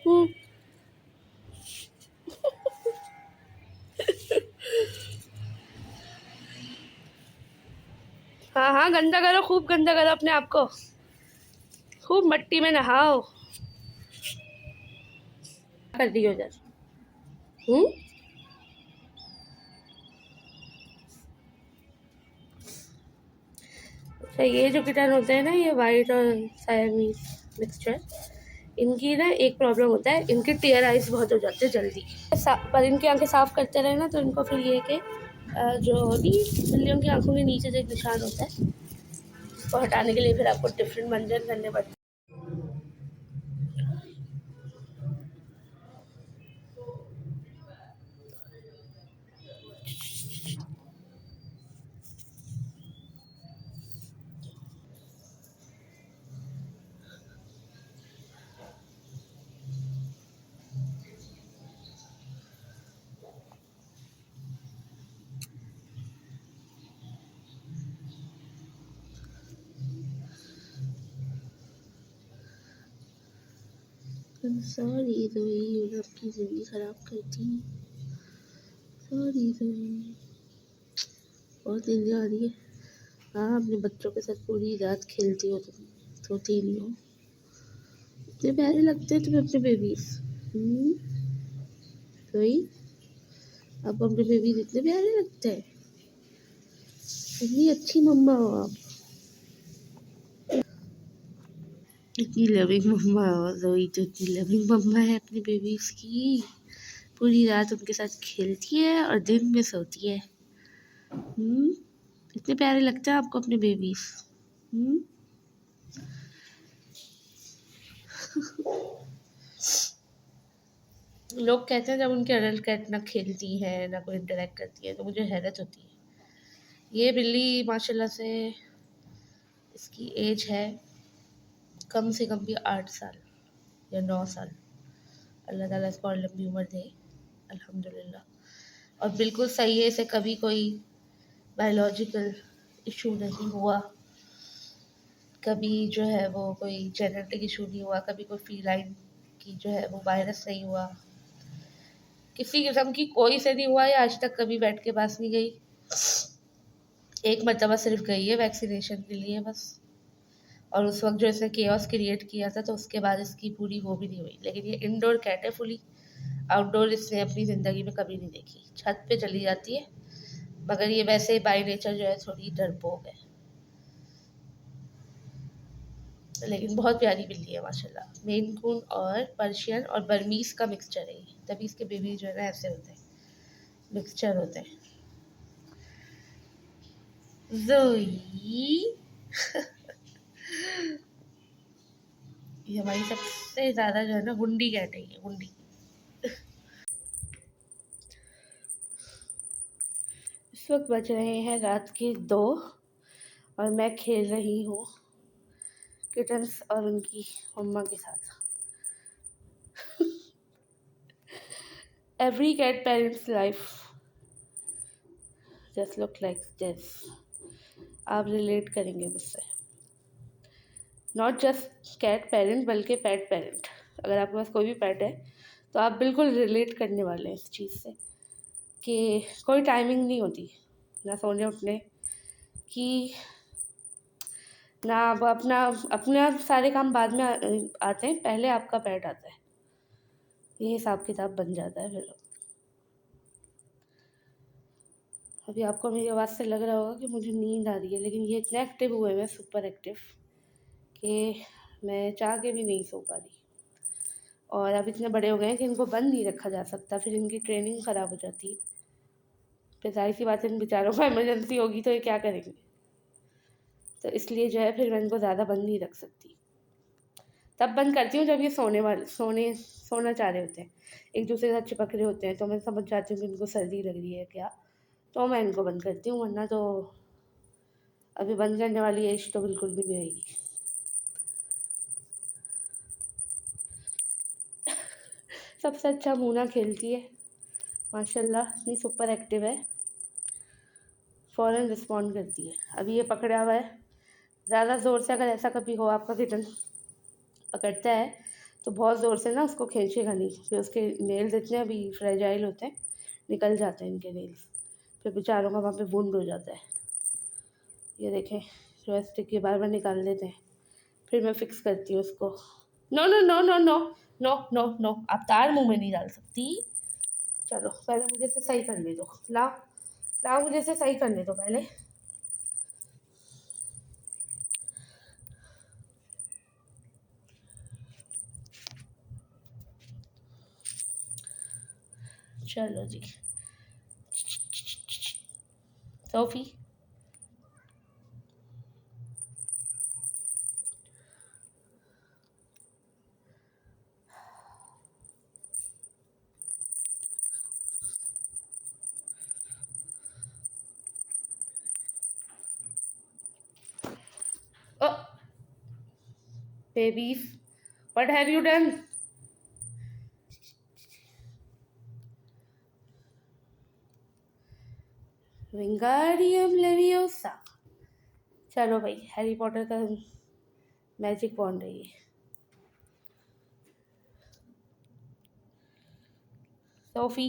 हम्म, हाँ हाँ, गंदा करो, खूब गंदा करो अपने आप को, खूब मिट्टी में नहाओ। कर दी हो जर। हम्म। अच्छा, ये जो कीटाणु होते हैं ना, ये वाइट और सायामीज मिक्सचर, इनकी ना एक प्रॉब्लम होता है, इनके टीयर आइज बहुत हो जाते हैं जल्दी। पर इनकी आंखें साफ करते रहे ना, तो इनको फिर ये कि जो नहीं, बिल्लियों की आंखों के नीचे जो एक निशान होता है, उसको हटाने के लिए फिर आपको डिफरेंट मंजन करने पड़ते हैं। सॉरी रोई, आपकी ज़िंदगी ख़राब कर दी। सॉरी रोई, बहुत नींद आ रही है। हाँ, अपने बच्चों के साथ पूरी रात खेलती हो तुम, सोती नहीं हो। इतने प्यारे लगते हैं तुम्हें अपने बेबीज। रोई, अब अपने बेबीज इतने प्यारे लगते हैं, इतनी अच्छी मम्मा हो आप, इतनी लविंग मम्मा हो। रोई तो इतनी लविंग मम्मा है अपनी बेबीज की, पूरी रात उनके साथ खेलती है और दिन में सोती है। इतने प्यारे लगते हैं आपको अपने बेबीज। लोग कहते हैं जब उनकी अडल्ट कैट ना खेलती है ना कोई इंटरेक्ट करती है, तो मुझे हैरत होती है। ये बिल्ली माशाल्लाह से, इसकी एज है कम से कम भी 8 साल या 9 साल। अल्लाह ताला इसको और लंबी उम्र दे, अल्हम्दुलिल्लाह। और बिल्कुल सही है, इसे कभी कोई बायोलॉजिकल इशू नहीं हुआ, कभी जो है वो कोई जेनेटिक इशू नहीं हुआ, कभी कोई फीलाइन की जो है वो वायरस नहीं हुआ, किसी किस्म की कोई से नहीं हुआ। या आज तक कभी वेट के पास नहीं गई, एक मरतबा सिर्फ गई है वैक्सीनेशन के लिए बस। और उस वक्त जो इसने केओस क्रिएट किया था, तो उसके बाद इसकी पूरी वो भी नहीं हुई। लेकिन ये इंडोर कैट है फुली, आउटडोर इसने अपनी ज़िंदगी में कभी नहीं देखी। छत पे चली जाती है, मगर ये वैसे बाय नेचर जो है थोड़ी डरपोक है, लेकिन बहुत प्यारी बिल्ली है माशाल्लाह। मेन कून और पर्शियन और बर्मीज का मिक्सचर है ये, तभी इसके बेबी जो है ना ऐसे होते हैं, मिक्सचर होते हैं। जोई, ये हमारी सबसे ज़्यादा जो है ना गुंडी कैट है, ये गुंडी। इस वक्त बज रहे हैं रात के 2 और मैं खेल रही हूँ किटन्स और उनकी मम्मा के साथ। Every cat parents life just look like this. आप रिलेट करेंगे मुझसे, नॉट जस्ट कैट पेरेंट बल्कि पेट पेरेंट। अगर आपके पास कोई भी पेट है तो आप बिल्कुल रिलेट करने वाले हैं इस चीज़ से, कि कोई टाइमिंग नहीं होती ना सोने उठने की, ना अब अपना अपना सारे काम बाद में आते हैं, पहले आपका पेट आता है। ये हिसाब किताब बन जाता है फिर। अभी आपको मेरी आवाज़ से लग रहा होगा कि मुझे नींद आ रही है, लेकिन ये इतने एक्टिव हुए हैं, सुपर एक्टिव, कि मैं चाह के भी नहीं सो पा रही। और अब इतने बड़े हो गए हैं कि इनको बंद नहीं रखा जा सकता, फिर इनकी ट्रेनिंग ख़राब हो जाती। फिर जाहिर सी बात है, इन बेचारों को इमरजेंसी होगी तो ये क्या करेंगे। तो इसलिए जो है फिर मैं इनको ज़्यादा बंद नहीं रख सकती। तब बंद करती हूँ जब ये सोना चाह रहे होते हैं, एक दूसरे के साथ चिपक रहे होते हैं, तो मैं समझ जाती हूँ कि इनको सर्दी लग रही है क्या, तो मैं इनको बंद करती हूँ। वरना तो अभी बंद करने वाली एज तो बिल्कुल भी नहीं रहेगी। सबसे अच्छा मूना खेलती है माशाल्लाह, इतनी सुपर एक्टिव है, फ़ौरन रिस्पॉन्ड करती है। अभी ये पकड़ा हुआ है, ज़्यादा ज़ोर से अगर ऐसा कभी हो आपका किटन पकड़ता है तो बहुत ज़ोर से ना उसको खींचेगा नहीं, फिर उसके नेल्स इतने अभी फ्रेजाइल होते हैं, निकल जाते हैं इनके नेल्स, फिर बेचारों का वहाँ पे वुंड हो जाता है। ये देखें, जॉयस्टिक ये बार बार निकाल देते हैं, फिर मैं फिक्स करती हूँ उसको। No no no no no no no no, आप तार मुंह में नहीं डाल सकती। चलो पहले मुझे इसे सही करने दो, लाओ लाओ मुझे इसे सही करने दो पहले। चलो जी Sophie, oh babies, what have you done? Wingardium leviosa. चलो भाई, हैरी पॉटर का मैजिक वॉन्ड है ये। सोफी